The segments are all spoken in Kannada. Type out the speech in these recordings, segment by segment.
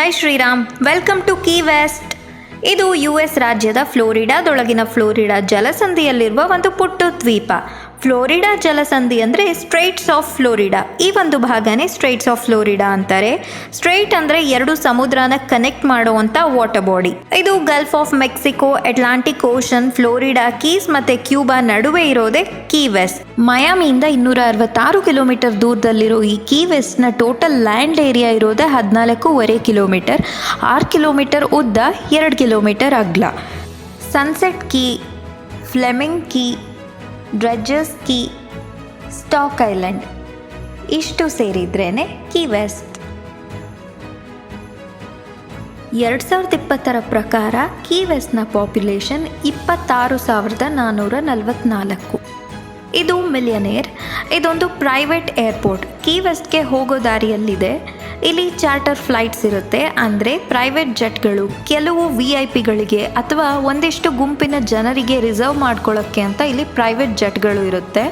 Jai Shriram. Welcome to Key West. ಇದು US ರಾಜ್ಯದ ಫ್ಲೋರಿಡಾದೊಳಗಿನ ಫ್ಲೋರಿಡಾ ಜಲಸಂಧಿಯಲ್ಲಿರುವ ಒಂದು ಪುಟ್ಟ ದ್ವೀಪ. ಫ್ಲೋರಿಡಾ ಜಲಸಂಧಿ ಅಂದರೆ ಸ್ಟ್ರೈಟ್ಸ್ ಆಫ್ ಫ್ಲೋರಿಡಾ. ಈ ಒಂದು ಭಾಗನೇ ಸ್ಟ್ರೈಟ್ಸ್ ಆಫ್ ಫ್ಲೋರಿಡಾ ಅಂತಾರೆ. ಸ್ಟ್ರೈಟ್ ಅಂದರೆ ಎರಡು ಸಮುದ್ರನ ಕನೆಕ್ಟ್ ಮಾಡುವಂಥ ವಾಟರ್ ಬಾಡಿ. ಇದು gulf of Mexico, Atlantic ocean, Florida keys ಮತ್ತು ಕ್ಯೂಬಾ ನಡುವೆ ಇರೋದೇ ಕೀ ವೆಸ್ಟ್. ಮಯಾಮಿಯಿಂದ 266 ಕಿಲೋಮೀಟರ್ ದೂರದಲ್ಲಿರೋ ಈ ಕೀ ವೆಸ್ಟ್ನ ಟೋಟಲ್ ಲ್ಯಾಂಡ್ ಏರಿಯಾ ಇರೋದೇ 14.5 ಕಿಲೋಮೀಟರ್. 6 ಕಿಲೋಮೀಟರ್ ಉದ್ದ, 2 ಕಿಲೋಮೀಟರ್ ಅಗಲ. Sunset key, Fleming key, Dredgers key, stock island ಇಷ್ಟು ಸೇರಿದ್ರೇ ಕೀ ವೆಸ್ಟ್. 2020 ಪ್ರಕಾರ ಕೀ ವೆಸ್ಟ್ನ ಪಾಪ್ಯುಲೇಷನ್ 26,444. ಇದು ಮಿಲಿಯನೇರ್. ಇದೊಂದು ಪ್ರೈವೇಟ್ ಏರ್ಪೋರ್ಟ್. ಕೀ ವೆಸ್ಟ್ಗೆ ಹೋಗೋ ದಾರಿಯಲ್ಲಿದೆ. ಇಲ್ಲಿ ಚಾರ್ಟರ್ ಫ್ಲೈಟ್ಸ್ ಇರುತ್ತೆ, ಅಂದರೆ ಪ್ರೈವೇಟ್ ಜೆಟ್ಗಳು ಕೆಲವು VIP-ಗಳಿಗೆ ಅಥವಾ ಒಂದಿಷ್ಟು ಗುಂಪಿನ ಜನರಿಗೆ ರಿಸರ್ವ್ ಮಾಡ್ಕೊಳ್ಳೋಕ್ಕೆ ಅಂತ ಇಲ್ಲಿ ಪ್ರೈವೇಟ್ ಜೆಟ್ಗಳು ಇರುತ್ತೆ.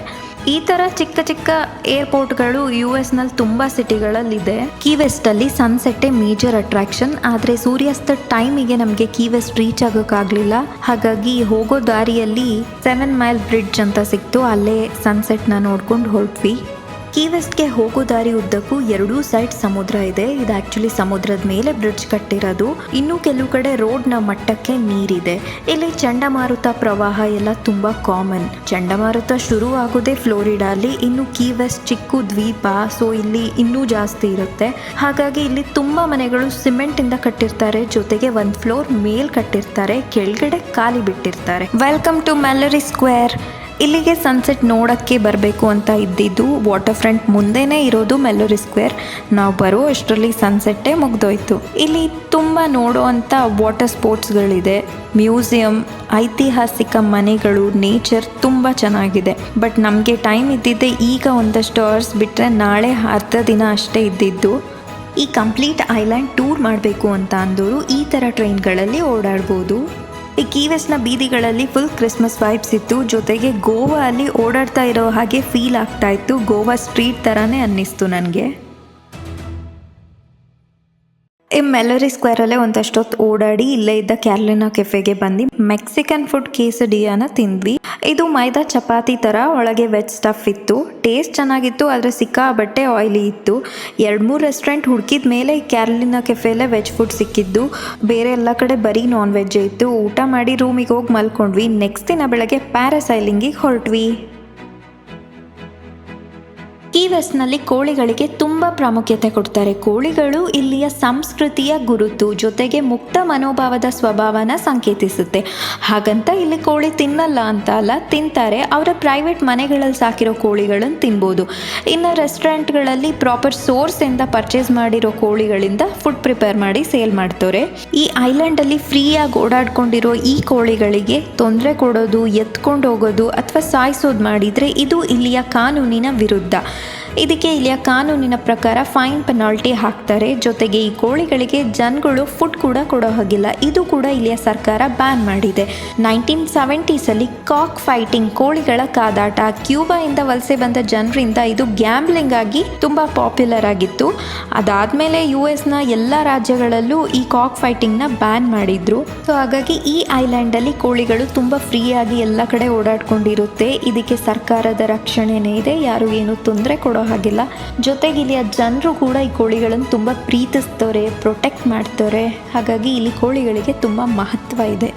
ಈ ಥರ ಚಿಕ್ಕ ಚಿಕ್ಕ ಏರ್ಪೋರ್ಟ್ಗಳು US-ನಲ್ಲಿ ತುಂಬ ಸಿಟಿಗಳಲ್ಲಿದೆ. ಕೀ ವೆಸ್ಟಲ್ಲಿ ಸನ್ಸೆಟ್ಟೇ ಮೇಜರ್ ಅಟ್ರಾಕ್ಷನ್. ಆದರೆ ಸೂರ್ಯಾಸ್ತ ಟೈಮಿಗೆ ನಮಗೆ ಕೀ ವೆಸ್ಟ್ ರೀಚ್ ಆಗೋಕ್ಕಾಗಲಿಲ್ಲ. ಹಾಗಾಗಿ ಹೋಗೋ ದಾರಿಯಲ್ಲಿ 7 ಮೈಲ್ ಬ್ರಿಡ್ಜ್ ಅಂತ ಸಿಕ್ತು. ಅಲ್ಲೇ ಸನ್ಸೆಟ್ನ ನೋಡ್ಕೊಂಡು ಹೊರಟ್ವಿ. ಕೀ ವೆಸ್ಟ್ಗೆ ಹೋಗೋ ದಾರಿ ಉದ್ದಕ್ಕೂ 2 ಸೈಡ್ ಸಮುದ್ರ ಇದೆ. ಇದು ಆ್ಯಕ್ಚುಲಿ ಸಮುದ್ರದ ಮೇಲೆ ಬ್ರಿಡ್ಜ್ ಕಟ್ಟಿರೋದು. ಇನ್ನು ಕೆಲವು ಕಡೆ ರೋಡ್ನ ಮಟ್ಟಕ್ಕೆ ನೀರಿದೆ. ಇಲ್ಲಿ ಚಂಡಮಾರುತ ಪ್ರವಾಹ ಎಲ್ಲ ತುಂಬ ಕಾಮನ್. ಚಂಡಮಾರುತ ಶುರು ಆಗೋದೇ ಫ್ಲೋರಿಡಾಲಿ. ಇನ್ನು ಕೀ ವೆಸ್ಟ್ ಚಿಕ್ಕ ದ್ವೀಪ, ಸೊ ಇಲ್ಲಿ ಇನ್ನೂ ಜಾಸ್ತಿ ಇರುತ್ತೆ. ಹಾಗಾಗಿ ಇಲ್ಲಿ ತುಂಬ ಮನೆಗಳು ಸಿಮೆಂಟಿಂದ ಕಟ್ಟಿರ್ತಾರೆ. ಜೊತೆಗೆ 1 ಫ್ಲೋರ್ ಮೇಲ್ ಕಟ್ಟಿರ್ತಾರೆ, ಕೆಳಗಡೆ ಖಾಲಿ ಬಿಟ್ಟಿರ್ತಾರೆ. Welcome to Mallory square. ಇಲ್ಲಿಗೆ ಸನ್ಸೆಟ್ ನೋಡೋಕ್ಕೆ ಬರಬೇಕು ಅಂತ ಇದ್ದಿದ್ದು. ವಾಟರ್ ಫ್ರಂಟ್ ಮುಂದೆನೇ ಇರೋದು ಮೆಲ್ಲರಿ ಸ್ಕ್ವೇರ್. ನಾವು ಬರೋ ಅಷ್ಟರಲ್ಲಿ ಸನ್ಸೆಟ್ಟೇ ಮುಗ್ದೋಯ್ತು. ಇಲ್ಲಿ ತುಂಬ ನೋಡೋವಂಥ ವಾಟರ್ ಸ್ಪೋರ್ಟ್ಸ್ಗಳಿದೆ, ಮ್ಯೂಸಿಯಂ, ಐತಿಹಾಸಿಕ ಮನೆಗಳು, ನೇಚರ್ ತುಂಬ ಚೆನ್ನಾಗಿದೆ. ಬಟ್ ನಮಗೆ ಟೈಮ್ ಇದ್ದಿದ್ದೆ ಈಗ ಒಂದಷ್ಟು ಅವರ್ಸ್ ಬಿಟ್ಟರೆ ನಾಳೆ ಅರ್ಧ ದಿನ ಅಷ್ಟೇ ಇದ್ದಿದ್ದು. ಈ ಕಂಪ್ಲೀಟ್ ಐಲ್ಯಾಂಡ್ ಟೂರ್ ಮಾಡಬೇಕು ಅಂತ ಅಂದವರು ಈ ಥರ ಟ್ರೈನ್ಗಳಲ್ಲಿ ಓಡಾಡ್ಬೋದು. ಈ ಕೀ ವೆಸ್ಟ್ನ ಬೀದಿಗಳಲ್ಲಿ ಫುಲ್ ಕ್ರಿಸ್ಮಸ್ ವೈಬ್ಸ್ ಇತ್ತು. ಜೊತೆಗೆ ಗೋವಾ ಅಲ್ಲಿ ಓಡಾಡ್ತಾ ಇರೋ ಹಾಗೆ ಫೀಲ್ ಆಗ್ತಾ ಇತ್ತು. ಗೋವಾ ಸ್ಟ್ರೀಟ್ ಥರನೇ ಅನ್ನಿಸ್ತು ನನಗೆ. ಈ ಮೆಲ್ಲರಿ ಸ್ಕ್ವೇರಲ್ಲೇ ಒಂದಷ್ಟೊತ್ತು ಓಡಾಡಿ ಇಲ್ಲೇ ಇದ್ದ ಕ್ಯಾರೋಲಿನಾ ಕೆಫೆಗೆ ಬಂದು ಮೆಕ್ಸಿಕನ್ ಫುಡ್ ಕೇಸಡಿಯಾನ ತಿಂದ್ವಿ. ಇದು ಮೈದಾ ಚಪಾತಿ ಥರ, ಒಳಗೆ ವೆಜ್ ಸ್ಟಫ್ ಇತ್ತು. ಟೇಸ್ಟ್ ಚೆನ್ನಾಗಿತ್ತು, ಆದರೆ ಸಿಕ್ಕಾಬಟ್ಟೆ ಆಯಿಲಿ ಇತ್ತು. 2-3 ರೆಸ್ಟೋರೆಂಟ್ ಹುಡುಕಿದ ಮೇಲೆ ಈ ಕ್ಯಾರೋಲಿನಾ ಕೆಫೆಯಲ್ಲೇ ವೆಜ್ ಫುಡ್ ಸಿಕ್ಕಿದ್ದು. ಬೇರೆ ಎಲ್ಲ ಕಡೆ ಬರೀ ನಾನ್ ವೆಜ್ ಇತ್ತು. ಊಟ ಮಾಡಿ ರೂಮಿಗೆ ಹೋಗಿ ಮಲ್ಕೊಂಡ್ವಿ. ನೆಕ್ಸ್ಟ್ ದಿನ ಬೆಳಗ್ಗೆ ಪ್ಯಾರಾಸೈಲಿಂಗಿಗೆ ಹೊರಟ್ವಿ. ಕೀ ವೆಸ್ಟ್ನಲ್ಲಿ ಕೋಳಿಗಳಿಗೆ ತುಂಬ ಪ್ರಾಮುಖ್ಯತೆ ಕೊಡ್ತಾರೆ. ಕೋಳಿಗಳು ಇಲ್ಲಿಯ ಸಂಸ್ಕೃತಿಯ ಗುರುತು, ಜೊತೆಗೆ ಮುಕ್ತ ಮನೋಭಾವದ ಸ್ವಭಾವನ ಸಂಕೇತಿಸುತ್ತೆ. ಹಾಗಂತ ಇಲ್ಲಿ ಕೋಳಿ ತಿನ್ನಲ್ಲ ಅಂತ ಅಲ್ಲ, ತಿಂತಾರೆ. ಅವರ ಪ್ರೈವೇಟ್ ಮನೆಗಳಲ್ಲಿ ಸಾಕಿರೋ ಕೋಳಿಗಳನ್ನು ತಿನ್ಬೋದು. ಇನ್ನು ರೆಸ್ಟೋರೆಂಟ್ಗಳಲ್ಲಿ ಪ್ರಾಪರ್ ಸೋರ್ಸಿಂದ ಪರ್ಚೇಸ್ ಮಾಡಿರೋ ಕೋಳಿಗಳಿಂದ ಫುಡ್ ಪ್ರಿಪೇರ್ ಮಾಡಿ ಸೇಲ್ ಮಾಡ್ತಾರೆ. ಈ ಐಲ್ಯಾಂಡಲ್ಲಿ ಫ್ರೀಯಾಗಿ ಓಡಾಡ್ಕೊಂಡಿರೋ ಈ ಕೋಳಿಗಳಿಗೆ ತೊಂದರೆ ಕೊಡೋದು, ಎತ್ಕೊಂಡು ಹೋಗೋದು ಅಥವಾ ಸಾಯಿಸೋದು ಮಾಡಿದರೆ ಇದು ಇಲ್ಲಿಯ ಕಾನೂನಿನ ವಿರುದ್ಧ. ಇದಕ್ಕೆ ಇಲ್ಲಿಯ ಕಾನೂನಿನ ಪ್ರಕಾರ ಫೈನ್ ಪೆನಾಲ್ಟಿ ಹಾಕ್ತಾರೆ. ಜೊತೆಗೆ ಈ ಕೋಳಿಗಳಿಗೆ ಜನಗಳು ಫುಡ್ ಕೂಡ ಕೊಡೋ ಹಾಗಿಲ್ಲ. ಇದು ಕೂಡ ಇಲ್ಲಿಯ ಸರ್ಕಾರ ಬ್ಯಾನ್ ಮಾಡಿದೆ. 1970s ಕಾಕ್ ಫೈಟಿಂಗ್, ಕೋಳಿಗಳ ಕಾದಾಟ, ಕ್ಯೂಬಾಯಿಂದ ವಲಸೆ ಬಂದ ಜನರಿಂದ ಇದು ಗ್ಯಾಂಬ್ಲಿಂಗ್ ಆಗಿ ತುಂಬ ಪಾಪ್ಯುಲರ್ ಆಗಿತ್ತು. ಅದಾದಮೇಲೆ US-ನ ಎಲ್ಲ ರಾಜ್ಯಗಳಲ್ಲೂ ಈ ಕಾಕ್ ಫೈಟಿಂಗ್ನ ಬ್ಯಾನ್ ಮಾಡಿದ್ರು. ಸೊ ಹಾಗಾಗಿ ಈ ಐಲ್ಯಾಂಡಲ್ಲಿ ಕೋಳಿಗಳು ತುಂಬ ಫ್ರೀಯಾಗಿ ಎಲ್ಲ ಕಡೆ ಓಡಾಡ್ಕೊಂಡಿರುತ್ತೆ. ಇದಕ್ಕೆ ಸರ್ಕಾರದ ರಕ್ಷಣೆನೇ ಇದೆ, ಯಾರು ಏನು ತೊಂದರೆ ಕೊಡೋ ಹಾಗಿಲ್ಲ. ಜೊತೆಗೆ ಇಲ್ಲಿಯ ಜನರು ಕೂಡ ಈ ಕೋಳಿಗಳನ್ನು ತುಂಬ ಪ್ರೀತಿಸ್ತಾರೆ, ಪ್ರೊಟೆಕ್ಟ್ ಮಾಡ್ತಾರೆ. ಹಾಗಾಗಿ ಇಲ್ಲಿ ಕೋಳಿಗಳಿಗೆ ತುಂಬ ಮಹತ್ವ ಇದೆ.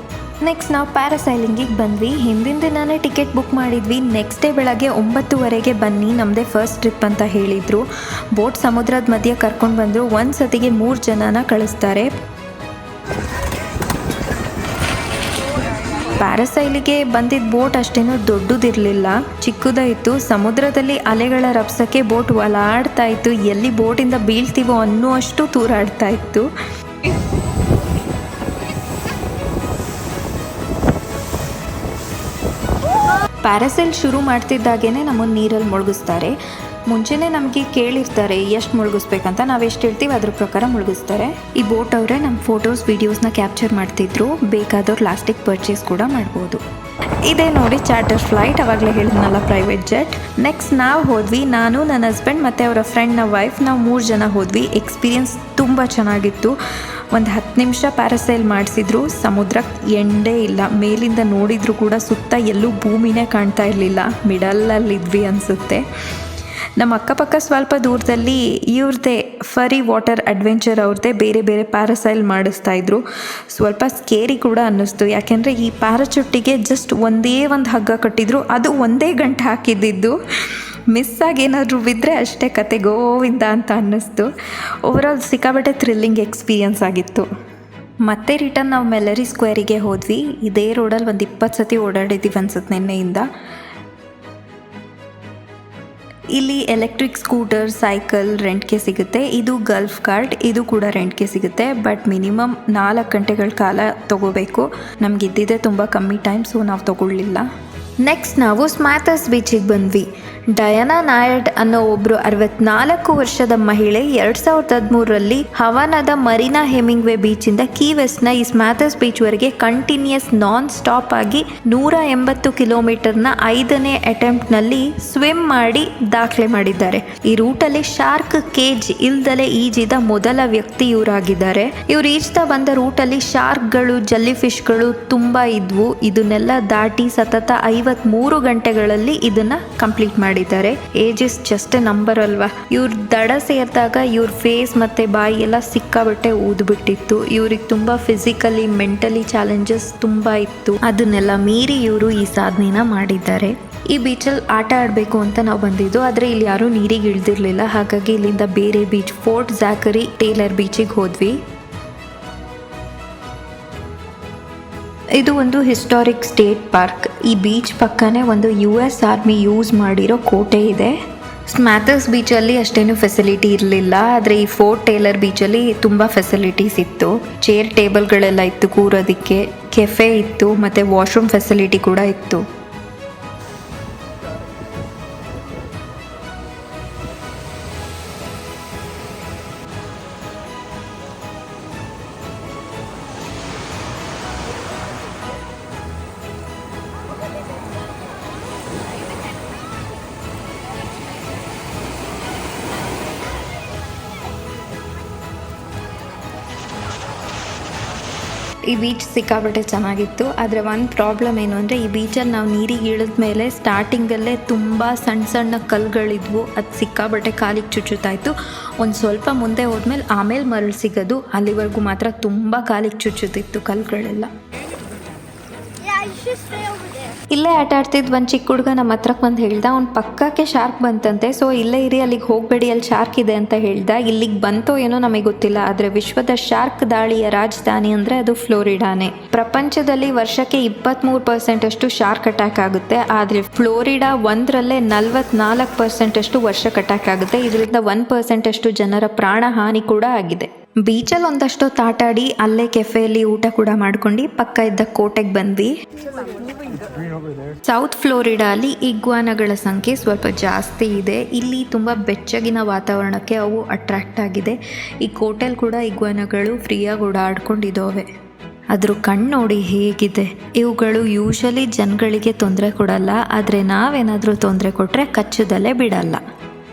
ನೆಕ್ಸ್ಟ್ ನಾವು ಪ್ಯಾರಾಸೈಲಿಂಗಿಗೆ ಬಂದ್ವಿ. ಹಿಂದಿನ ದಿನಾನೇ ಟಿಕೆಟ್ ಬುಕ್ ಮಾಡಿದ್ವಿ. ನೆಕ್ಸ್ಟ್ ಡೇ ಬೆಳಗ್ಗೆ 9:30ಗೆ ಬನ್ನಿ, ನಮ್ಮದೇ ಫಸ್ಟ್ ಟ್ರಿಪ್ ಅಂತ ಹೇಳಿದರು. ಬೋಟ್ ಸಮುದ್ರದ ಮಧ್ಯೆ ಕರ್ಕೊಂಡು ಬಂದರು. ಒಂದು ಸತಿಗೆ 3 ಜನನ ಕಳಿಸ್ತಾರೆ. ಪ್ಯಾರಾಸೈಲಿಗೆ ಬಂದಿದ್ದ ಬೋಟ್ ಅಷ್ಟೇನೂ ದೊಡ್ಡದಿರಲಿಲ್ಲ, ಚಿಕ್ಕದೇ ಇತ್ತು. ಸಮುದ್ರದಲ್ಲಿ ಅಲೆಗಳ ರಭಸಕ್ಕೆ ಬೋಟ್ ಒಲಾಡ್ತಾ ಇತ್ತು. ಎಲ್ಲಿ ಬೋಟಿಂದ ಬೀಳ್ತೀವೋ ಅನ್ನುವಷ್ಟು ತೂರಾಡ್ತಾ ಇತ್ತು. ಪ್ಯಾರಾಸೈಲ್ ಶುರು ಮಾಡ್ತಿದ್ದಾಗೇ ನಮ್ಮನ್ನು ನೀರಲ್ಲಿ ಮುಳುಗಿಸ್ತಾರೆ. ಮುಂಚೆನೇ ನಮಗೆ ಕೇಳಿರ್ತಾರೆ ಎಷ್ಟು ಮುಳುಗಿಸ್ಬೇಕಂತ, ನಾವು ಎಷ್ಟು ಹೇಳ್ತೀವಿ ಅದ್ರ ಪ್ರಕಾರ ಮುಳುಗಿಸ್ತಾರೆ. ಈ ಬೋಟ್ ಅವರೇ ನಮ್ಮ ಫೋಟೋಸ್ ವಿಡಿಯೋಸ್ನ ಕ್ಯಾಪ್ಚರ್ ಮಾಡ್ತಿದ್ರು, ಬೇಕಾದವ್ರು ಲಾಸ್ಟಿಗೆ ಪರ್ಚೇಸ್ ಕೂಡ ಮಾಡ್ಬೋದು. ಇದೇ ನೋಡಿ ಚಾರ್ಟರ್ ಫ್ಲೈಟ್, ಅವಾಗಲೇ ಹೇಳಿದ್ನಲ್ಲ ಪ್ರೈವೇಟ್ ಜೆಟ್. ನೆಕ್ಸ್ಟ್ ನಾವು ಹೋದ್ವಿ, ನಾನು ನನ್ನ ಹಸ್ಬೆಂಡ್ ಮತ್ತು ಅವರ ಫ್ರೆಂಡ್ನ ವೈಫ್, ನಾವು 3 ಜನ ಹೋದ್ವಿ. ಎಕ್ಸ್ಪೀರಿಯನ್ಸ್ ತುಂಬ ಚೆನ್ನಾಗಿತ್ತು. ಒಂದು 10 ನಿಮಿಷ ಪ್ಯಾರಾಸೈಲ್ ಮಾಡಿಸಿದ್ರು, ಸಮುದ್ರಕ್ಕೆ ಎಂಡೇ ಇಲ್ಲ. ಮೇಲಿಂದ ನೋಡಿದ್ರು ಕೂಡ ಸುತ್ತ ಎಲ್ಲೂ ಭೂಮಿನೇ ಕಾಣ್ತಾ ಇರಲಿಲ್ಲ, ಮಿಡಲಲ್ಲಿದ್ವಿ ಅನಿಸುತ್ತೆ. ನಮ್ಮ ಅಕ್ಕಪಕ್ಕ ಸ್ವಲ್ಪ ದೂರದಲ್ಲಿ ಇವ್ರದ್ದೇ ಫರಿ ವಾಟರ್ ಅಡ್ವೆಂಚರ್ ಅವ್ರದ್ದೇ ಬೇರೆ ಬೇರೆ ಪ್ಯಾರಾಸೈಲ್ ಮಾಡಿಸ್ತಾ ಇದ್ರು. ಸ್ವಲ್ಪ ಸ್ಕೇರಿ ಕೂಡ ಅನ್ನಿಸ್ತು, ಯಾಕೆಂದರೆ ಈ ಪ್ಯಾರಾಚೂಟಿಗೆ ಜಸ್ಟ್ ಒಂದೇ ಒಂದು ಹಗ್ಗ ಕಟ್ಟಿದ್ರು, ಅದು ಒಂದೇ ಗಂಟೆ ಹಾಕಿದ್ದಿದ್ದು. ಮಿಸ್ ಆಗಿ ಏನಾದರೂ ಬಿದ್ದರೆ ಅಷ್ಟೇ ಕತೆ ಗೋವಿಂದ ಅಂತ ಅನ್ನಿಸ್ತು. ಓವರಾಲ್ ಸಿಕ್ಕಾಬಟ್ಟೆ ಥ್ರಿಲ್ಲಿಂಗ್ ಎಕ್ಸ್ಪೀರಿಯನ್ಸ್ ಆಗಿತ್ತು. ಮತ್ತೆ ರಿಟರ್ನ್ ನಾವು ಮೆಲ್ಲರಿ ಸ್ಕ್ವೇರಿಗೆ ಹೋದ್ವಿ. ಇದೇ ರೋಡಲ್ಲಿ ಒಂದು 20 ಸತಿ ಓಡಾಡಿದ್ದೀವಿ ಅನ್ಸುತ್ತೆ ನಿನ್ನೆಯಿಂದ. ಇಲ್ಲಿ ಎಲೆಕ್ಟ್ರಿಕ್ ಸ್ಕೂಟರ್, ಸೈಕಲ್ ರೆಂಟ್ಗೆ ಸಿಗುತ್ತೆ. ಇದು ಗಲ್ಫ್ ಕಾರ್ಡ್, ಇದು ಕೂಡ ರೆಂಟ್ಗೆ ಸಿಗುತ್ತೆ. ಬಟ್ ಮಿನಿಮಮ್ 4 ಗಂಟೆಗಳ ಕಾಲ ತೊಗೋಬೇಕು. ನಮಗಿದ್ದಿದೆ ತುಂಬ ಕಮ್ಮಿ ಟೈಮ್, ಸೊ ನಾವು ತೊಗೊಳ್ಳಿಲ್ಲ. ನೆಕ್ಸ್ಟ್ ನಾವು ಸ್ಮ್ಯಾಥರ್ಸ್ ಬೀಚಿಗೆ ಬಂದ್ವಿ. ಡಯಾನಾ ನಾಯಡ್ ಅನ್ನೋ ಒಬ್ಬರು 64 ವರ್ಷದ ಮಹಿಳೆ 2013ರಲ್ಲಿ ಹವಾನಾದ ಮರೀನಾ ಹೆಮಿಂಗ್ವೇ ಬೀಚಿಂದ ಕೀ ವೆಸ್ಟ್ನ ಈ ಸ್ಮ್ಯಾಥರ್ಸ್ ಬೀಚ್ವರೆಗೆ ಕಂಟಿನ್ಯೂಸ್ ನಾನ್ ಸ್ಟಾಪ್ ಆಗಿ 180 ಕಿಲೋಮೀಟರ್ನ 5ನೇ ಅಟೆಂಪ್ಟ್ನಲ್ಲಿ ಸ್ವಿಮ್ ಮಾಡಿ ದಾಖಲೆ ಮಾಡಿದ್ದಾರೆ. ಈ ರೂಟಲ್ಲಿ ಶಾರ್ಕ್ ಕೇಜ್ ಇಲ್ದಲೆ ಈಜಿದ ಮೊದಲ ವ್ಯಕ್ತಿ ಇವರಾಗಿದ್ದಾರೆ. ಇವ್ರು ಈಜ್ತಾ ಬಂದ ರೂಟಲ್ಲಿ ಶಾರ್ಕ್ಗಳು, ಜಲ್ಲಿ ಫಿಶ್ಗಳು ತುಂಬ ಇದ್ವು. ಇದನ್ನೆಲ್ಲ ದಾಟಿ ಸತತ 53 ಗಂಟೆಗಳಲ್ಲಿ ಇದನ್ನ ಕಂಪ್ಲೀಟ್ ಮಾಡಿದ್ದಾರೆ. Age is just A number ಅಲ್ವಾ. ಇವ್ರ ದಡ ಸೇರಿದಾಗ ಇವ್ರ ಫೇಸ್ ಮತ್ತೆ ಬಾಯಿ ಎಲ್ಲ ಸಿಕ್ಕಾಬಟ್ಟೆ ಊದ್ಬಿಟ್ಟಿತ್ತು. ಇವ್ರಿಗೆ ತುಂಬಾ ಫಿಸಿಕಲಿ ಮೆಂಟಲಿ ಚಾಲೆಂಜಸ್ ತುಂಬಾ ಇತ್ತು. ಅದನ್ನೆಲ್ಲ ಮೀರಿ ಇವರು ಈ ಸಾಧನೆನ ಮಾಡಿದ್ದಾರೆ. ಈ ಬೀಚಲ್ಲಿ ಆಟ ಆಡಬೇಕು ಅಂತ ನಾವು ಬಂದಿದ್ದು, ಆದರೆ ಇಲ್ಲಿ ಯಾರೂ ನೀರಿಗೆ ಇಳ್ದಿರ್ಲಿಲ್ಲ. ಹಾಗಾಗಿ ಇಲ್ಲಿಂದ ಬೇರೆ ಬೀಚ್, ಫೋರ್ಟ್ ಝ್ಯಾಕರಿ ಟೇಲರ್ ಬೀಚಿಗೆ ಹೋದ್ವಿ. ಇದು ಒಂದು ಹಿಸ್ಟಾರಿಕ್ ಸ್ಟೇಟ್ ಪಾರ್ಕ್. ಈ ಬೀಚ್ ಪಕ್ಕನೇ ಒಂದು US ಆರ್ಮಿ ಯೂಸ್ ಮಾಡಿರೋ ಕೋಟೆ ಇದೆ. ಸ್ಮ್ಯಾಥರ್ಸ್ ಬೀಚಲ್ಲಿ ಅಷ್ಟೇನು ಫೆಸಿಲಿಟಿ ಇರಲಿಲ್ಲ, ಆದರೆ ಈ ಫೋರ್ಟ್ ಟೇಲರ್ ಬೀಚಲ್ಲಿ ತುಂಬ ಫೆಸಿಲಿಟೀಸ್ ಇತ್ತು. ಚೇರ್ ಟೇಬಲ್ಗಳೆಲ್ಲ ಇತ್ತು ಕೂರೋದಕ್ಕೆ, ಕೆಫೆ ಇತ್ತು, ಮತ್ತು ವಾಶ್ರೂಮ್ ಫೆಸಿಲಿಟಿ ಕೂಡ ಇತ್ತು. ಈ ಬೀಚ್ ಸಿಕ್ಕಾಪಟ್ಟೆ ಚೆನ್ನಾಗಿತ್ತು. ಆದರೆ ಒಂದು ಪ್ರಾಬ್ಲಮ್ ಏನು ಅಂದರೆ, ಈ ಬೀಚಲ್ಲಿ ನಾವು ನೀರಿಗೆ ಇಳಿದ ಮೇಲೆ ಸ್ಟಾರ್ಟಿಂಗಲ್ಲೇ ತುಂಬ ಸಣ್ಣ ಸಣ್ಣ ಕಲ್ಲುಗಳಿದ್ವು. ಅದು ಸಿಕ್ಕಾಪಟ್ಟೆ ಕಾಲಿಗೆ ಚುಚ್ಚುತ್ತಾಯಿತು. ಒಂದು ಸ್ವಲ್ಪ ಮುಂದೆ ಹೋದ್ಮೇಲೆ ಆಮೇಲೆ ಮರಳು ಸಿಗೋದು, ಅಲ್ಲಿವರೆಗೂ ಮಾತ್ರ ತುಂಬ ಕಾಲಿಗೆ ಚುಚ್ಚುತ್ತಿತ್ತು ಕಲ್ಲುಗಳೆಲ್ಲ. ಇಲ್ಲೇ ಆಟ ಆಡ್ತಿದ್ದು ಒಂದು ಚಿಕ್ಕ ಹುಡುಗ ನಮ್ಮ ಹತ್ರಕ್ಕೆ ಬಂದು ಹೇಳ್ದ, ಅವ್ನ ಪಕ್ಕಕ್ಕೆ ಶಾರ್ಕ್ ಬಂತಂತೆ. ಸೊ ಇಲ್ಲೇ ಇರಿ, ಅಲ್ಲಿಗೆ ಹೋಗಬೇಡಿ, ಅಲ್ಲಿ ಶಾರ್ಕ್ ಇದೆ ಅಂತ ಹೇಳ್ದ. ಇಲ್ಲಿಗೆ ಬಂತೋ ಏನೋ ನಮಗೆ ಗೊತ್ತಿಲ್ಲ, ಆದರೆ ವಿಶ್ವದ ಶಾರ್ಕ್ ದಾಳಿಯ ರಾಜಧಾನಿ ಅಂದರೆ ಅದು ಫ್ಲೋರಿಡಾನೇ. ಪ್ರಪಂಚದಲ್ಲಿ ವರ್ಷಕ್ಕೆ 23% ಅಷ್ಟು ಶಾರ್ಕ್ ಅಟ್ಯಾಕ್ ಆಗುತ್ತೆ, ಆದರೆ ಫ್ಲೋರಿಡಾ 1ರಲ್ಲೇ 44% ಅಷ್ಟು ವರ್ಷಕ್ಕೆ ಅಟ್ಯಾಕ್ ಆಗುತ್ತೆ. ಇದರಿಂದ 1% ಅಷ್ಟು ಜನರ ಪ್ರಾಣ ಹಾನಿ ಕೂಡ ಆಗಿದೆ. ಬೀಚಲ್ಲಿ ಒಂದಷ್ಟು ತಾಟಾಡಿ ಅಲ್ಲೇ ಕೆಫೆಯಲ್ಲಿ ಊಟ ಕೂಡ ಮಾಡ್ಕೊಂಡು ಪಕ್ಕ ಇದ್ದ ಕೋಟೆಗೆ ಬಂದ್ವಿ. ಸೌತ್ ಫ್ಲೋರಿಡಾ ಅಲ್ಲಿ ಇಗ್ವಾನಗಳ ಸಂಖ್ಯೆ ಸ್ವಲ್ಪ ಜಾಸ್ತಿ ಇದೆ. ಇಲ್ಲಿ ತುಂಬ ಬೆಚ್ಚಗಿನ ವಾತಾವರಣಕ್ಕೆ ಅವು ಅಟ್ರಾಕ್ಟ್ ಆಗಿದೆ. ಈ ಕೋಟೆಲ್ ಕೂಡ ಇಗ್ವಾನಗಳು ಫ್ರೀಯಾಗಿ ಓಡಾಡ್ಕೊಂಡಿದ್ದಾವೆ. ಅದ್ರ ಕಣ್ಣು ನೋಡಿ ಹೇಗಿದೆ. ಇವುಗಳು ಯೂಶಲಿ ಜನಗಳಿಗೆ ತೊಂದರೆ ಕೊಡಲ್ಲ, ಆದರೆ ನಾವೇನಾದರೂ ತೊಂದರೆ ಕೊಟ್ಟರೆ ಕಚ್ಚದಲ್ಲೇ ಬಿಡಲ್ಲ.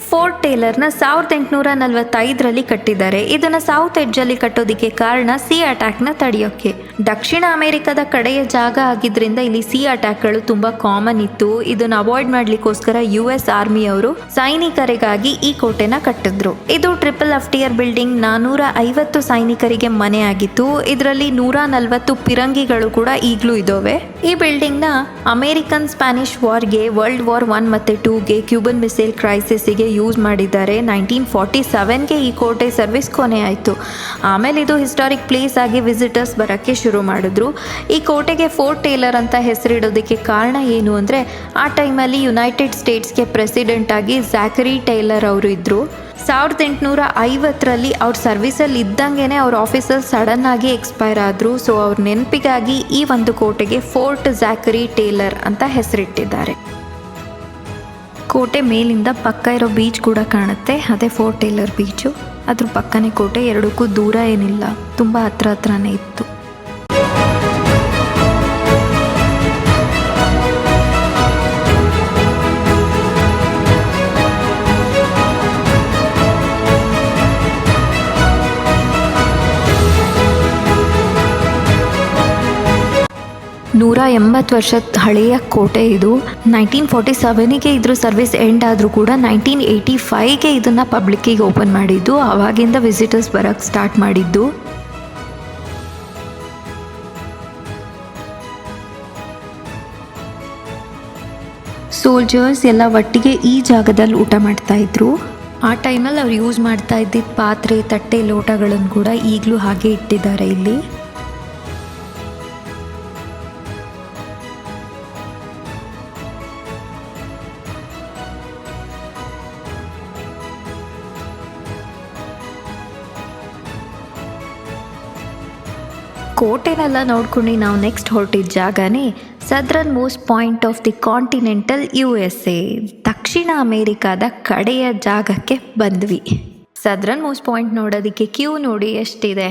ಫೋರ್ಟ್ ಟೇಲರ್ನ 1845ರಲ್ಲಿ ಕಟ್ಟಿದ್ದಾರೆ. ಇದನ್ನು ಸೌತ್ ಎಡ್ಜಲ್ಲಿ ಕಟ್ಟೋದಕ್ಕೆ ಕಾರಣ ಸಿ ಅಟ್ಯಾಕ್ನ ತಡೆಯೋಕ್ಕೆ. ದಕ್ಷಿಣ ಅಮೆರಿಕದ ಕಡೆಯ ಜಾಗ ಆಗಿದ್ರಿಂದ ಇಲ್ಲಿ ಸಿ ಅಟ್ಯಾಕ್ಗಳು ತುಂಬ ಕಾಮನ್ ಇತ್ತು. ಇದನ್ನು ಅವಾಯ್ಡ್ ಮಾಡ್ಲಿಕ್ಕೋಸ್ಕರ US ಆರ್ಮಿಯವರು ಸೈನಿಕರಿಗಾಗಿ ಈ ಕೋಟೆನ ಕಟ್ಟಿದ್ರು. ಇದು ಟ್ರಿಪಲ್ ಅಫ್ಟಿಯರ್ ಬಿಲ್ಡಿಂಗ್. 450 ಸೈನಿಕರಿಗೆ ಮನೆ ಆಗಿತ್ತು. ಇದರಲ್ಲಿ 140 ಪಿರಂಗಿಗಳು ಕೂಡ ಈಗಲೂ ಇದಾವೆ. ಈ ಬಿಲ್ಡಿಂಗ್ನ ಅಮೆರಿಕನ್ ಸ್ಪ್ಯಾನಿಷ್ ವಾರ್ಗೆ, ವರ್ಲ್ಡ್ ವಾರ್ 1 ಮತ್ತು 2ಗೆ, ಕ್ಯೂಬನ್ ಮಿಸೈಲ್ ಕ್ರೈಸಿಸ್ಗೆ ಯೂಸ್ ಮಾಡಿದ್ದಾರೆ. 1947ಗೆ ಈ ಕೋಟೆ ಸರ್ವಿಸ್ ಕೊನೆ ಆಯಿತು. ಆಮೇಲೆ ಇದು ಹಿಸ್ಟಾರಿಕ್ ಪ್ಲೇಸ್ ಆಗಿ ವಿಸಿಟರ್ಸ್ ಬರೋಕ್ಕೆ ಶುರು ಮಾಡಿದ್ರು. ಈ ಕೋಟೆಗೆ ಫೋರ್ಟ್ ಟೇಲರ್ ಅಂತ ಹೆಸರಿಡೋದಕ್ಕೆ ಕಾರಣ ಏನು ಅಂದರೆ, ಆ ಟೈಮಲ್ಲಿ ಯುನೈಟೆಡ್ ಸ್ಟೇಟ್ಸ್ಗೆ ಪ್ರೆಸಿಡೆಂಟ್ ಆಗಿ ಝ್ಯಾಕರಿ ಟೇಲರ್ ಅವರು ಇದ್ದರು. 1850ರಲ್ಲಿ ಅವ್ರ ಸರ್ವಿಸಲ್ಲಿ ಇದ್ದಂಗೆ ಅವ್ರ ಆಫೀಸಲ್ಲಿ ಸಡನ್ ಆಗಿ ಎಕ್ಸ್ಪೈರ್ ಆದರು. ಸೊ ಅವ್ರ ನೆನಪಿಗಾಗಿ ಈ ಒಂದು ಕೋಟೆಗೆ ಫೋರ್ಟ್ ಝ್ಯಾಕರಿ ಟೇಲರ್ ಅಂತ ಹೆಸರಿಟ್ಟಿದ್ದಾರೆ. ಕೋಟೆ ಮೇಲಿಂದ ಪಕ್ಕ ಇರೋ ಬೀಚ್ ಕೂಡ ಕಾಣುತ್ತೆ, ಅದೇ ಫೋರ್ಟ್ ಟೇಲರ್ ಬೀಚು. ಅದ್ರ ಪಕ್ಕನೇ ಕೋಟೆ, ಎರಡಕ್ಕೂ ದೂರ ಏನಿಲ್ಲ, ತುಂಬ ಹತ್ರನೇ ಇತ್ತು. ನೂರ 80 ವರ್ಷದ ಹಳೆಯ ಕೋಟೆ ಇದು. 1947ಗೆ ಇದ್ರ ಸರ್ವಿಸ್ ಎಂಡ್ ಆದರೂ ಕೂಡ 1985ಗೆ ಇದನ್ನು ಪಬ್ಲಿಕ್ಕಿಗೆ ಓಪನ್ ಮಾಡಿದ್ದು. ಆವಾಗಿಂದ ವಿಸಿಟರ್ಸ್ ಬರೋಕ್ಕೆ ಸ್ಟಾರ್ಟ್ ಮಾಡಿದ್ದು. ಸೋಲ್ಜರ್ಸ್ ಎಲ್ಲ ಒಟ್ಟಿಗೆ ಈ ಜಾಗದಲ್ಲಿ ಊಟ ಮಾಡ್ತಾ ಇದ್ರು. ಆ ಟೈಮಲ್ಲಿ ಅವ್ರು ಯೂಸ್ ಮಾಡ್ತಾ ಇದ್ದಿದ್ದ ಪಾತ್ರೆ, ತಟ್ಟೆ, ಲೋಟಗಳನ್ನು ಕೂಡ ಈಗಲೂ ಹಾಗೆ ಇಟ್ಟಿದ್ದಾರೆ ಇಲ್ಲಿ. ಕೋಟೆನೆಲ್ಲ ನೋಡ್ಕೊಂಡು ನಾವು ನೆಕ್ಸ್ಟ್ ಹೊರಟಿದ್ದ ಜಾಗನೇ southernmost point of the continental USA, ದಕ್ಷಿಣ ಅಮೇರಿಕಾದ ಕಡೆಯ ಜಾಗಕ್ಕೆ ಬಂದ್ವಿ. ಸದರ್ನ್ ಮೋಸ್ಟ್ ಪಾಯಿಂಟ್ ನೋಡೋದಕ್ಕೆ ಕ್ಯೂ ನೋಡಿ ಎಷ್ಟಿದೆ.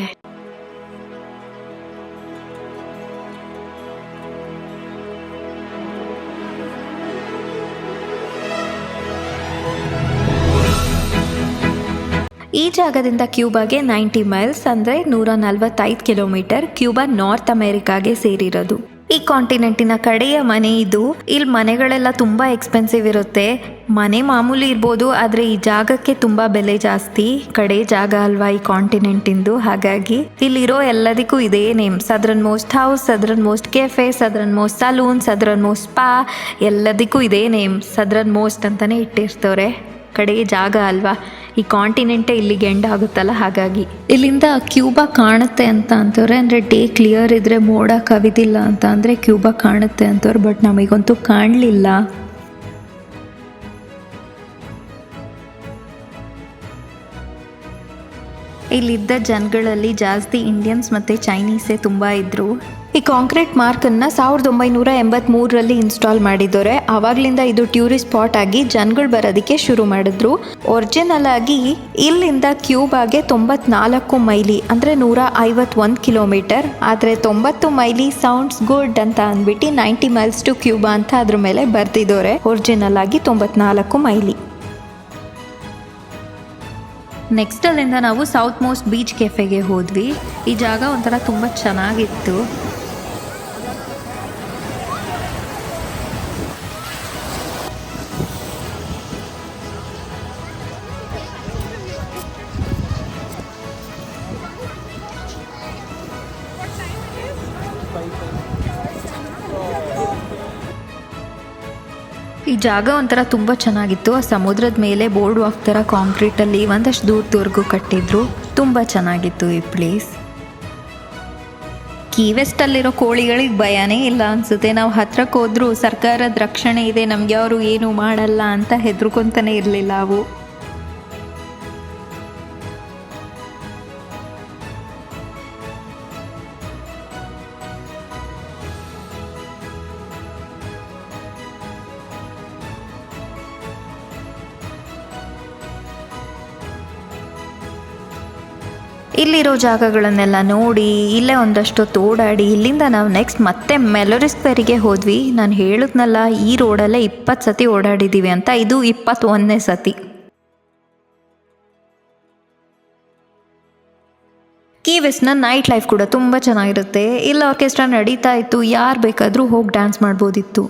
ಈ ಜಾಗದಿಂದ ಕ್ಯೂಬಾಗೆ 90 ಮೈಲ್ಸ್ ಅಂದರೆ 145 ಕಿಲೋಮೀಟರ್. ಕ್ಯೂಬಾ ನಾರ್ತ್ ಅಮೆರಿಕಾಗೆ ಸೇರಿರೋದು. ಈ ಕಾಂಟಿನೆಂಟಿನ ಕಡೆಯ ಮನೆ ಇದು. ಇಲ್ಲಿ ಮನೆಗಳೆಲ್ಲ ತುಂಬ ಎಕ್ಸ್ಪೆನ್ಸಿವ್ ಇರುತ್ತೆ. ಮನೆ ಮಾಮೂಲಿ ಇರ್ಬೋದು, ಆದರೆ ಈ ಜಾಗಕ್ಕೆ ತುಂಬ ಬೆಲೆ ಜಾಸ್ತಿ. ಕಡೆ ಜಾಗ ಅಲ್ವಾ ಈ ಕಾಂಟಿನೆಂಟಿಂದು, ಹಾಗಾಗಿ ಇಲ್ಲಿರೋ ಎಲ್ಲದಕ್ಕೂ ಇದೇ name. Southern most house, southern most cafe, southern most salon, southern most spa, ಎಲ್ಲದಕ್ಕೂ ಇದೇ ನೇಮ್, ಸದರ್ನ್ ಮೋಸ್ಟ್ ಅಂತಲೇ ಇಟ್ಟಿರ್ತಾರೆ. ಕಡೆ ಜಾಗ ಅಲ್ವಾ, ಈ ಕಾಂಟಿನೆಂಟೇ ಇಲ್ಲಿಗೆ ಎಂಡ್ ಆಗುತ್ತಲ್ಲ, ಹಾಗಾಗಿ. ಇಲ್ಲಿಂದ ಕ್ಯೂಬಾ ಕಾಣುತ್ತೆ ಅಂತ ಅಂತವ್ರೆ, ಅಂದರೆ ಡೇ ಕ್ಲಿಯರ್ ಇದ್ದರೆ ಮೋಡ ಕವಿದಿಲ್ಲ ಅಂತ ಅಂದರೆ ಕ್ಯೂಬಾ ಕಾಣುತ್ತೆ ಅಂತವ್ರು. ಬಟ್ ನಮಗಂತೂ ಕಾಣಲಿಲ್ಲ. ಇಲ್ಲಿದ್ದ ಜನಗಳಲ್ಲಿ ಜಾಸ್ತಿ ಇಂಡಿಯನ್ಸ್ ಮತ್ತು ಚೈನೀಸೇ ತುಂಬ ಇದ್ದರು. ಈ ಕಾಂಕ್ರೀಟ್ ಮಾರ್ಕನ್ನು 1983ರಲ್ಲಿ ಇನ್ಸ್ಟಾಲ್ ಮಾಡಿದ್ದಾರೆ. ಆವಾಗಲಿಂದ ಇದು ಟೂರಿಸ್ಟ್ ಸ್ಪಾಟ್ ಆಗಿ ಜನಗಳು ಬರೋದಕ್ಕೆ ಶುರು ಮಾಡಿದ್ರು. ಒರಿಜಿನಲ್ ಆಗಿ ಇಲ್ಲಿಂದ ಕ್ಯೂಬಾಗೆ 94 ಮೈಲಿ ಅಂದರೆ 151 ಕಿಲೋಮೀಟರ್. ಆದರೆ 90 ಮೈಲಿ ಸೌಂಡ್ಸ್ ಗುಡ್ ಅಂತ ಅಂದ್ಬಿಟ್ಟು 90 ಮೈಲ್ಸ್ ಟು ಕ್ಯೂಬಾ ಅಂತ ಅದ್ರ ಮೇಲೆ ಬರ್ತಿದ್ದಾರೆ. ಒರಿಜಿನಲ್ ಆಗಿ 94 ಮೈಲಿ. ನೆಕ್ಸ್ಟ್ ಅಲ್ಲಿಂದ ನಾವು ಸೌತ್ ಮೋಸ್ಟ್ ಬೀಚ್ ಕೆಫೆಗೆ ಹೋದ್ವಿ. ಈ ಜಾಗ ಒಂಥರ ತುಂಬ ಚೆನ್ನಾಗಿತ್ತು. ಈ ಜಾಗ ಒಂಥರ ತುಂಬ ಚೆನ್ನಾಗಿತ್ತು. ಆ ಸಮುದ್ರದ ಮೇಲೆ ಬೋರ್ಡ್ ವಾಕ್ ಥರ ಕಾಂಕ್ರೀಟಲ್ಲಿ ಒಂದಷ್ಟು ದೂರದವರೆಗೂ ಕಟ್ಟಿದ್ರು. ತುಂಬ ಚೆನ್ನಾಗಿತ್ತು ಈ ಪ್ಲೇಸ್. ಕೀ ವೆಸ್ಟಲ್ಲಿರೋ ಕೋಳಿಗಳಿಗೆ ಭಯನೇ ಇಲ್ಲ ಅನಿಸುತ್ತೆ. ನಾವು ಹತ್ರಕ್ಕೆ ಹೋದ್ರೂ ಸರ್ಕಾರದ ರಕ್ಷಣೆ ಇದೆ, ನಮಗೆ ಅವರು ಏನು ಮಾಡಲ್ಲ ಅಂತ ಹೆದರ್ಕೊಂತಾನೆ ಇರಲಿಲ್ಲ ಅವು. ಇಲ್ಲಿರೋ ಜಾಗಗಳನ್ನೆಲ್ಲ ನೋಡಿ ಇಲ್ಲೇ ಒಂದಷ್ಟು ಓಡಾಡಿ ಇಲ್ಲಿಂದ ನಾವು ನೆಕ್ಸ್ಟ್ ಮತ್ತೆ ಮೆಲೋರಿಸ್ಬೆರಿಗೆ ಹೋದ್ವಿ. ನಾನು ಹೇಳಿದ್ನಲ್ಲ ಈ ರೋಡಲ್ಲೇ 20 ಸತಿ ಓಡಾಡಿದ್ದೀವಿ ಅಂತ, ಇದು 21ನೇ ಸತಿ. ಕೀ ವೆಸ್ಟ್ನ ನೈಟ್ ಲೈಫ್ ಕೂಡ ತುಂಬ ಚೆನ್ನಾಗಿರುತ್ತೆ. ಇಲ್ಲಿ ಆರ್ಕೆಸ್ಟ್ರಾ ನಡೀತಾ ಇತ್ತು, ಯಾರು ಬೇಕಾದರೂ ಹೋಗಿ ಡ್ಯಾನ್ಸ್ ಮಾಡ್ಬೋದಿತ್ತು.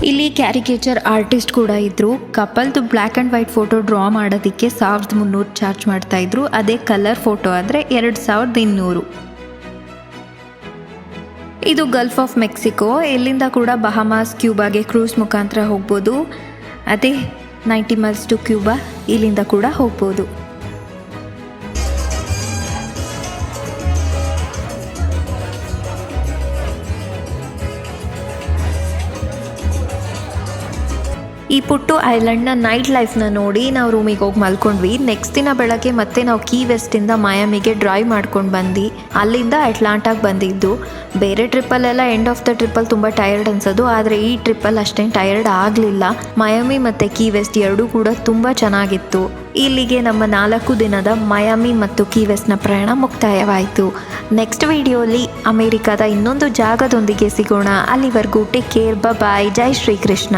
ಇಲ್ಲಿ ಕ್ಯಾರಿಕೇಚರ್ ಆರ್ಟಿಸ್ಟ್ ಕೂಡ ಇದ್ದರು. ಕಪಲ್ದು black and white photo draw ಮಾಡೋದಕ್ಕೆ 1300 ಚಾರ್ಜ್ ಮಾಡ್ತಾಯಿದ್ರು. ಅದೇ ಕಲರ್ ಫೋಟೋ ಆದರೆ 2200. ಇದು ಗಲ್ಫ್ ಆಫ್ ಮೆಕ್ಸಿಕೋ. ಇಲ್ಲಿಂದ ಕೂಡ ಬಹಮಾಸ್, ಕ್ಯೂಬಾಗೆ ಕ್ರೂಸ್ ಮುಖಾಂತರ ಹೋಗ್ಬೋದು. ಅದೇ 90 ಮೈಲ್ಸ್ ಟು ಕ್ಯೂಬಾ, ಇಲ್ಲಿಂದ ಕೂಡ ಹೋಗ್ಬೋದು. ಈ ಪುಟ್ಟು ಐಲ್ಯಾಂಡ್ನ ನೈಟ್ ಲೈಫ್ನ ನೋಡಿ ನಾವು ರೂಮಿಗೆ ಹೋಗಿ ಮಲ್ಕೊಂಡ್ವಿ. ನೆಕ್ಸ್ಟ್ ದಿನ ಬೆಳಗ್ಗೆ ಮತ್ತೆ ನಾವು ಕೀ ವೆಸ್ಟಿಂದ ಮಯಾಮಿಗೆ ಡ್ರೈವ್ ಮಾಡ್ಕೊಂಡು ಬಂದು ಅಲ್ಲಿಂದ ಅಟ್ಲಾಂಟಾಗೆ ಬಂದಿದ್ದು. ಬೇರೆ ಟ್ರಿಪ್ಪಲ್ಲೆಲ್ಲ ಎಂಡ್ ಆಫ್ ದ ಟ್ರಿಪ್ಪಲ್ಲಿ ತುಂಬ ಟಯರ್ಡ್ ಅನ್ಸೋದು, ಆದರೆ ಈ ಟ್ರಿಪ್ಪಲ್ಲಿ ಅಷ್ಟೇನು ಟಯರ್ಡ್ ಆಗಲಿಲ್ಲ. ಮಯಾಮಿ ಮತ್ತು ಕೀ ವೆಸ್ಟ್ ಎರಡೂ ಕೂಡ ತುಂಬ ಚೆನ್ನಾಗಿತ್ತು. ಇಲ್ಲಿಗೆ ನಮ್ಮ 4 ದಿನದ ಮಯಾಮಿ ಮತ್ತು ಕೀ ವೆಸ್ಟ್ನ ಪ್ರಯಾಣ ಮುಕ್ತಾಯವಾಯಿತು. ನೆಕ್ಸ್ಟ್ ವಿಡಿಯೋಲಿ ಅಮೇರಿಕಾದ ಇನ್ನೊಂದು ಜಾಗದೊಂದಿಗೆ ಸಿಗೋಣ. ಅಲ್ಲಿವರೆಗೂ ಟೇಕ್ ಕೇರ್, ಬಾಯ್. ಜೈ ಶ್ರೀಕೃಷ್ಣ.